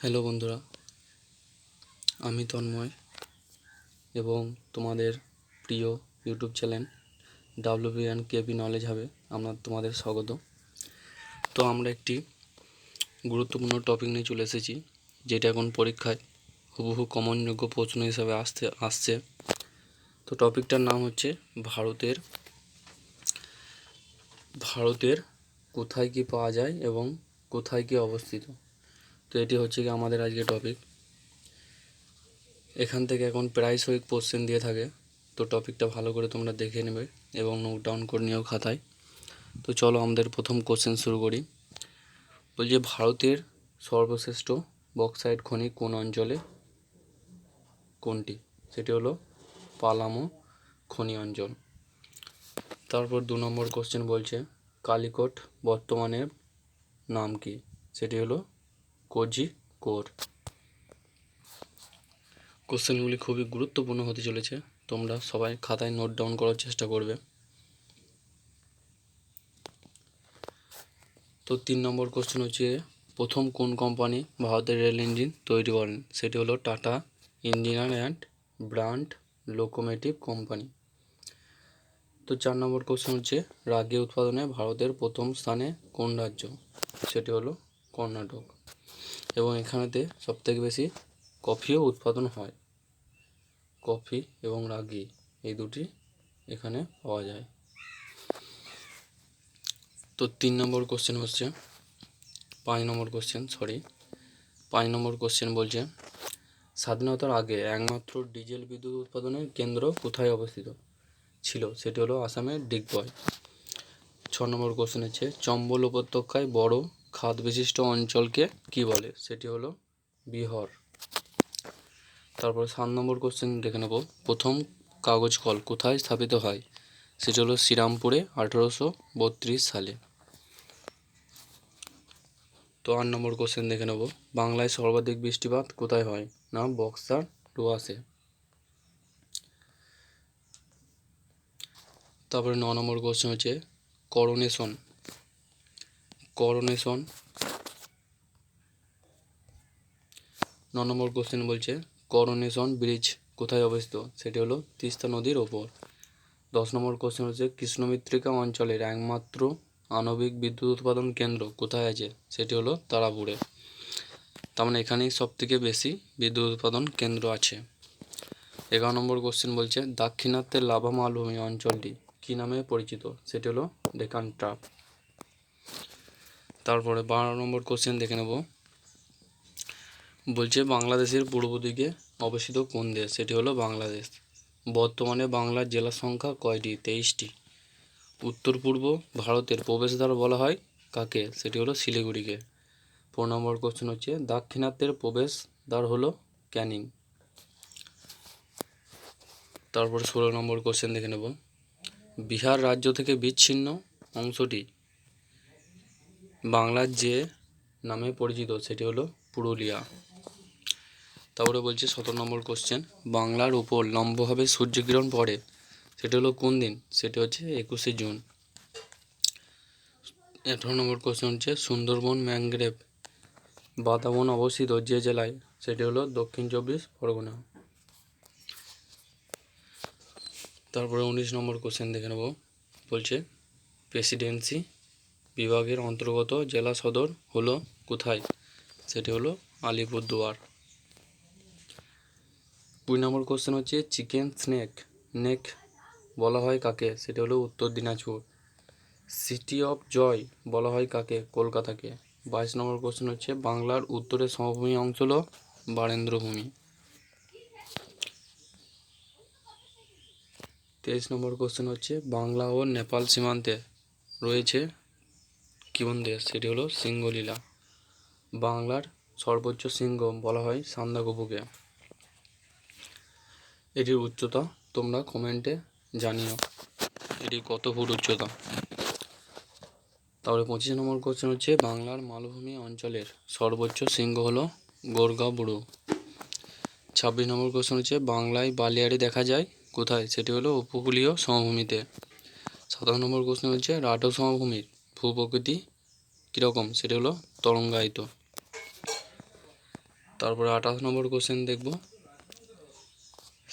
Hello বন্ধুরা, আমি তন্ময় এবং তোমাদের প্রিয় YouTube channel WB and KB knowledge হবে তোমাদের স্বাগত। তো আমরা একটি গুরুত্বপূর্ণ টপিক নিয়ে চলে এসেছি, যেটা এখন পরীক্ষায় হুবহু কমনযোগ্য প্রশ্ন হিসাবে আসছে। তো টপিকটার নাম হচ্ছে ভারতের কোথায় কি পাওয়া যায় এবং কোথায় কি অবস্থিত। তো এটি হচ্ছে কি আমাদের আজকে টপিক। এখান থেকে এখন প্রায়শই কোশ্চেন দিয়ে থাকে, তো টপিকটা ভালো করে তোমরা দেখে নেবে এবং নোট ডাউন করে নিও খাতায়। তো চলো আমাদের প্রথম কোশ্চেন শুরু করি। বলছে ভারতের সর্বশ্রেষ্ঠ বক্সাইট খনি কোন অঞ্চলে, কোনটি? সেটি হলো পালামো খনি অঞ্চল। তারপর 2 নম্বর কোশ্চেন বলছে কালিকট বর্তমানের নাম কি? সেটি হলো কোঝিকোড। কোশ্চেনগুলি খুবই গুরুত্বপূর্ণ হতে চলেছে, তোমরা সবাই খাতায় নোট ডাউন করার চেষ্টা করবে। তো 3 নম্বর কোশ্চেন হচ্ছে প্রথম কোন কোম্পানি ভারতের রেল ইঞ্জিন তৈরি করেন? সেটি হলো tata engineer and brand locomotive company. তো 4 নম্বর কোশ্চেন হচ্ছে রাগি উৎপাদনে ভারতের প্রথম স্থানে কোন রাজ্য? সেটি হলো কর্ণাটক। এবং এখানেতে সবথেকে বেশি কফিও উৎপাদন হয়। কফি এবং রাগি এই দুটি এখানে পাওয়া যায়। তো 3 নম্বর কোশ্চেন হচ্ছে 5 নম্বর কোশ্চেন বলছে স্বাধীনতার আগে একমাত্র ডিজেল বিদ্যুৎ উৎপাদনের কেন্দ্র কোথায় অবস্থিত ছিল? সেটি হলো আসামের ডিগবয়। 6 নম্বর কোশ্চেন হচ্ছে চম্বল উপত্যকায় বড় খাদ বিশিষ্ট অঞ্চলকে কি বলে? সেটি হলো বিহার। তারপর 7 নম্বর কোশ্চেন দেখে নেব, প্রথম কাগজ কল কোথায় স্থাপিত হয়? সেটি হলো শ্রীরামপুরে 1832 সালে। তো 8 নম্বর কোশ্চেন দেখে নেব, বাংলায় সর্বাধিক বৃষ্টিপাত কোথায় হয়? না বক্সার ডুয়ার্সে। তারপরে 9 নম্বর কোশ্চেন হচ্ছে করোনেশন 9 নম্বর কোশ্চেন বলছে করোনেশন ব্রিজ কোথায় অবস্থিত? সেটি হলো তিস্তা নদীর ওপর। 10 নম্বর কোশ্চেন হচ্ছে কৃষ্ণমৃত্তিকা অঞ্চলের একমাত্র আণবিক বিদ্যুৎ উৎপাদন কেন্দ্র কোথায় আছে? সেটি হলো তারাপুরে। তার মানে এখানেই সবথেকে বেশি বিদ্যুৎ উৎপাদন কেন্দ্র আছে। 11 নম্বর কোশ্চেন বলছে দাক্ষিণাত্যের লাভা মালভূমি অঞ্চলটি কী নামে পরিচিত? সেটি হলো ডেকান ট্রাপ। তারপরে 12 নম্বর কোশ্চেন দেখে নেব, বলছে বাংলাদেশের পূর্ব দিকে অবস্থিত কোন দেশ? সেটি হলো বাংলাদেশ। বর্তমানে বাংলার জেলা সংখ্যা কয়টি? 23টি। উত্তর পূর্ব ভারতের প্রবেশদ্বার বলা হয় কাকে? সেটি হলো শিলিগুড়িকে। 4 নম্বর কোশ্চেন হচ্ছে দাক্ষিণাত্যের প্রবেশদ্বার হলো ক্যানিং। তারপর 16 নম্বর কোশ্চেন দেখে নেব, বিহার রাজ্য থেকে বিচ্ছিন্ন অংশটি বাংলার যে নামে পরিচিত সেটি হলো পুরুলিয়া। তারপরে বলছে 17 নম্বর কোশ্চেন বাংলার উপর লম্বভাবে সূর্যকিরণ পড়ে সেটি হলো কোন দিন? সেটি হচ্ছে 21শে জুন। 18 নম্বর কোশ্চেন হচ্ছে সুন্দরবন ম্যানগ্রোভ বাতাবন অবস্থিত যে জেলায়? সেটি হলো দক্ষিণ 24 পরগনা। তারপরে 19 নম্বর কোশ্চেন দেখে নেব, বলছে প্রেসিডেন্সি বিভাগের অন্তর্গত জেলা সদর হলো কোথায়? সেটি হলো আলিপুরদুয়ার। 2 নম্বর কোশ্চেন হচ্ছে চিকেন স্নেক নেক বলা হয় কাকে? সেটি হলো উত্তর দিনাজপুর। সিটি অফ জয় বলা হয় কাকে? কলকাতাকে। 22 নম্বর কোশ্চেন হচ্ছে বাংলার উত্তরের সমভূমি অংশ হলো বারেন্দ্রভূমি। 23 নম্বর কোশ্চেন হচ্ছে বাংলা ও নেপাল সীমান্তে রয়েছে কোন দেশ? সেটি হলো সিঙ্গলীলা। বাংলার সর্বোচ্চ শৃঙ্গ বলা হয় সান্দাকফুকে। এটির উচ্চতা তোমরা কমেন্টে জানিও এটি কত ফুট উচ্চতা। তারপরে 25 নম্বর কোশ্চেন হচ্ছে বাংলার মালভূমি অঞ্চলের সর্বোচ্চ শৃঙ্গ হলো গোর্গাবুড়ু। 26 নম্বর কোশ্চেন হচ্ছে বাংলায় বালিয়াড়ি দেখা যায় কোথায়? সেটি হলো উপকূলীয় সমভূমিতে। 27 নম্বর কোশ্চেন হচ্ছে রাঢ় সমভূমির ভূপ্রকৃতি কীরকম? সেটি হলো তরঙ্গায়িত। তারপরে 28 নম্বর কোশ্চেন দেখব,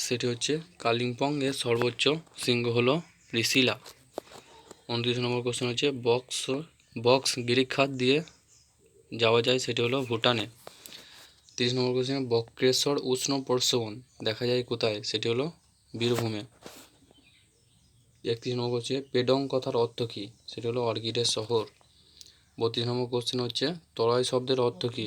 সেটি হচ্ছে কালিম্পং এর সর্বোচ্চ শৃঙ্গ হলো ঋষিলা। 29 নম্বর কোশ্চেন হচ্ছে বক্স গিরিখাত দিয়ে যাওয়া যায়, সেটি হলো ভুটানে। 30 নম্বর কোশ্চেন বক্রেশ্বর উষ্ণ প্রস্রবণ দেখা যায় কোথায়, সেটি হলো বীরভূমে। 31 নম্বর হচ্ছে পেডং কথার অর্থ কী, সেটি হলো অর্কিডের শহর। 32 নম্বর কোশ্চেন হচ্ছে তরাই শব্দের অর্থ কী,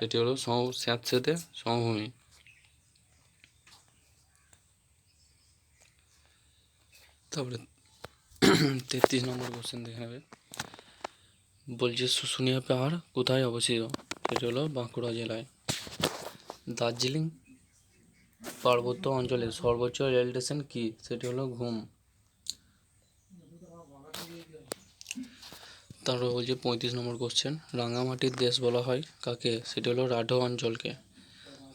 এটি হলো স্যাঁতসেঁতে সমভূমি। তারপরে 33 নম্বর কোশ্চেন দেখে নেবে, বলছে শুশুনিয়া পাহাড় কোথায় অবস্থিত, সেটি হলো বাঁকুড়া জেলায়। দার্জিলিং পার্বত্য অঞ্চলের সর্বোচ্চ রেল স্টেশন কী, সেটি হলো ঘুম। তারপর বলছে 35 নম্বর কোশ্চেন রাঙামাটির দেশ বলা হয় কাকে, সেটি হলো রাঢ় অঞ্চলকে।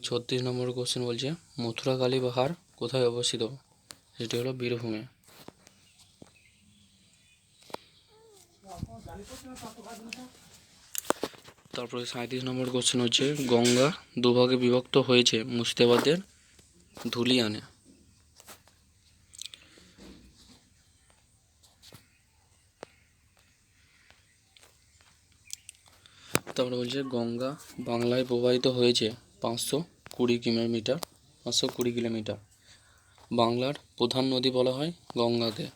36 নম্বর কোশ্চেন বলছে মথুরা কালী পাহাড় কোথায় অবস্থিত, সেটি হলো বীরভূমে। তারপরে 37 নম্বর কোশ্চেন হচ্ছে গঙ্গা দুভাগে বিভক্ত হয়েছে মুর্শিদাবাদের ধুলিয়ানে। তারপরে বলছে গঙ্গা বাংলায় প্রবাহিত হয়েছে 520 কিলোমিটার। বাংলার প্রধান নদী বলা হয় গঙ্গাকে।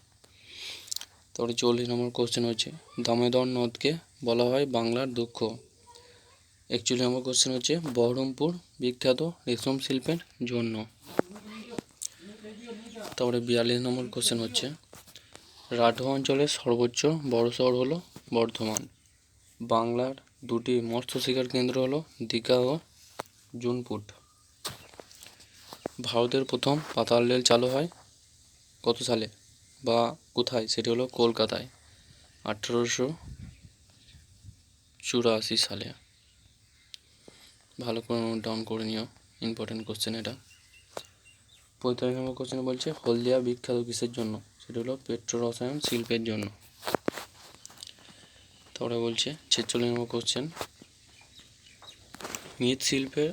তারপরে 40 নম্বর কোশ্চেন হচ্ছে দামোদর নদকে বলা হয় বাংলার দুঃখ। 41 নম্বর কোশ্চেন হচ্ছে বহরমপুর বিখ্যাত রেশম শিল্পের জন্য। তারপরে 42 নম্বর কোশ্চেন হচ্ছে রাঢ় অঞ্চলের সর্বোচ্চ বড় শহর হলো বর্ধমান। বাংলার দুটি মৎস্য শিকার কেন্দ্র হলো দীঘা ও জুনপুট। ভারতের প্রথম পাতাল রেল চালু হয় কত সালে বা কোথায়, সেটি হলো কলকাতায় 1884 সালে। ভালো করে নোট ডাউন করে নিও, ইম্পর্টেন্ট কোশ্চেন এটা। 45 নম্বর কোশ্চেন বলছে হলদিয়া বিখ্যাত কিসের জন্য, সেটা হলো পেট্রো রসায়ন শিল্পের জন্য। তারপরে বলছে 46 নম্বর কোশ্চেন মৃৎশিল্পে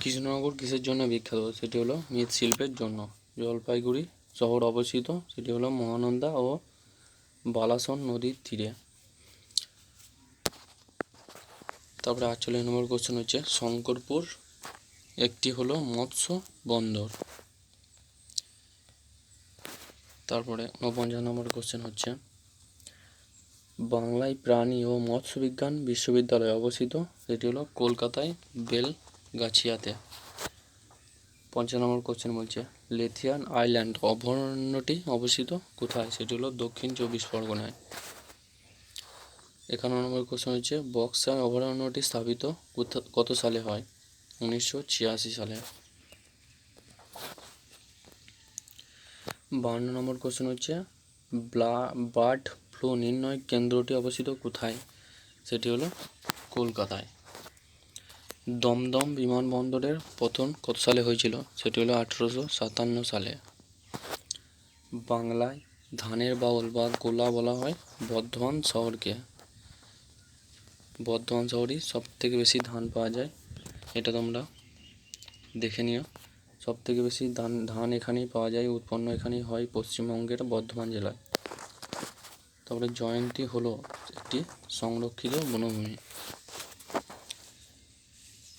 কৃষ্ণনগর কিসের জন্য বিখ্যাত, সেটি হলো মৃৎশিল্পের জন্য। জলপাইগুড়ি শহর অবস্থিত, সেটি হলো মহানন্দা ও বালাসন নদীর তীরে। তারপরে 48 নম্বর কোশ্চেন হচ্ছে শঙ্করপুর একটি হলো মৎস্য বন্দর। তারপরে 49 নম্বর কোশ্চেন হচ্ছে বাংলায় প্রাণী ও মৎস্য বিজ্ঞান বিশ্ববিদ্যালয় অবস্থিত, সেটি হলো কলকাতায় বেলগাছিয়াতে। 50 নম্বর কোশ্চেন বলছে লেথিয়ান আইল্যান্ড অভয়ারণ্যটি অবস্থিত কোথায়, সেটি হলো দক্ষিণ 24 পরগনায়। 51 নম্বর কোশ্চেন হচ্ছে বক্সার অভয়ারণ্যটি স্থাপিত কত সালে হয়, 1986 সালে। 52 নম্বর কোশ্চেন হচ্ছে বার্ড ফ্লু নির্ণয় কেন্দ্রটি অবস্থিত কোথায়, সেটি হলো কলকাতায়। দমদম বিমানবন্দরের পতন কত সালে হয়েছিল, সেটি হলো 1857 সালে। বাংলায় ধানের বাউল বা গোলা বলা হয় বর্ধমান শহরকে। বর্ধমান শহরই সব থেকে বেশি ধান পাওয়া যায়, এটা তোমরা দেখে নিও। সব থেকে বেশি ধান এখানেই পাওয়া যায়, উৎপন্ন এখানেই হয় পশ্চিমবঙ্গের বর্ধমান জেলায়। তারপরে জয়ন্তী হলো একটি সংরক্ষিত বনভূমি।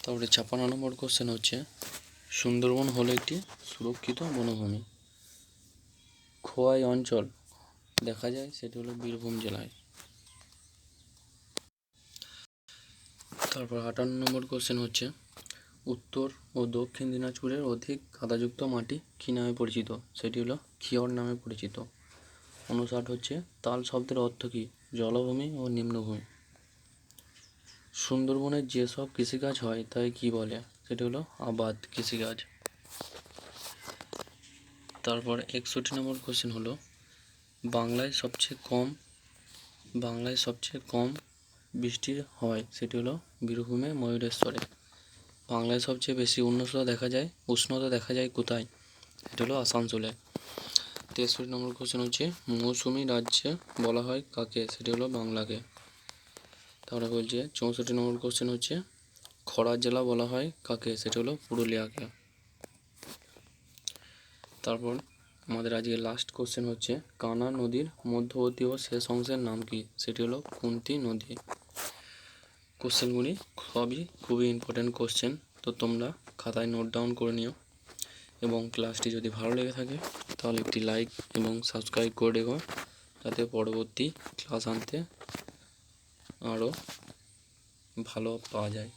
তারপরে 56 নম্বর কোশ্চেন হচ্ছে সুন্দরবন হলো একটি সুরক্ষিত বনভূমি। খোয়াই অঞ্চল দেখা যায়, সেটি হলো বীরভূম জেলায়। তারপর 58 নম্বর কোশ্চেন হচ্ছে উত্তর ও দক্ষিণ দিনাজপুরের অধিক কাদাযুক্ত মাটি কী নামে পরিচিত, সেটি হলো ক্ষিয়র নামে পরিচিত। 59 হচ্ছে তাল শব্দের অর্থ কী, জলভূমি ও নিম্নভূমি। সুন্দরবনের যেসব কৃষিকাজ হয় তাই কি বলে, সেটি হলো আবাদ কৃষিকাজ। তারপর 61 নম্বর কোশ্চেন হলো বাংলায় সবচেয়ে কম বৃষ্টি হয়, সেটি হলো বীরভূমে ময়ূরেশ্বরে। বাংলায় সবচেয়ে বেশি উষ্ণতা দেখা যায় কোথায়, সেটি হলো আসানসোলে। 63 নম্বর কোশ্চেন হচ্ছে মৌসুমী রাজ্যে বলা হয় কাকে, সেটি হলো বাংলাকে। তারপরে বলছে 64 নম্বর কোশ্চেন হচ্ছে খরা জেলা বলা হয় কাকে? সেটা হলো পুরুলিয়াকে। তারপর আমাদের আজকে লাস্ট কোশ্চেন হচ্ছে কানা নদীর মধ্যবর্তী ও শেষ অংশের নাম কি? সেটি হলো কুন্তী নদী। কোশ্চেনগুলি খুবই ইম্পর্টেন্ট কোশ্চেন, তো তোমরা খাতায় নোট ডাউন করে নিও এবং ক্লাসটি যদি ভালো লেগে থাকে তাহলে একটি লাইক এবং সাবস্ক্রাইব করে রেখো, যাতে পরবর্তী ক্লাস আনতে আরও ভালো পাওয়া যায়।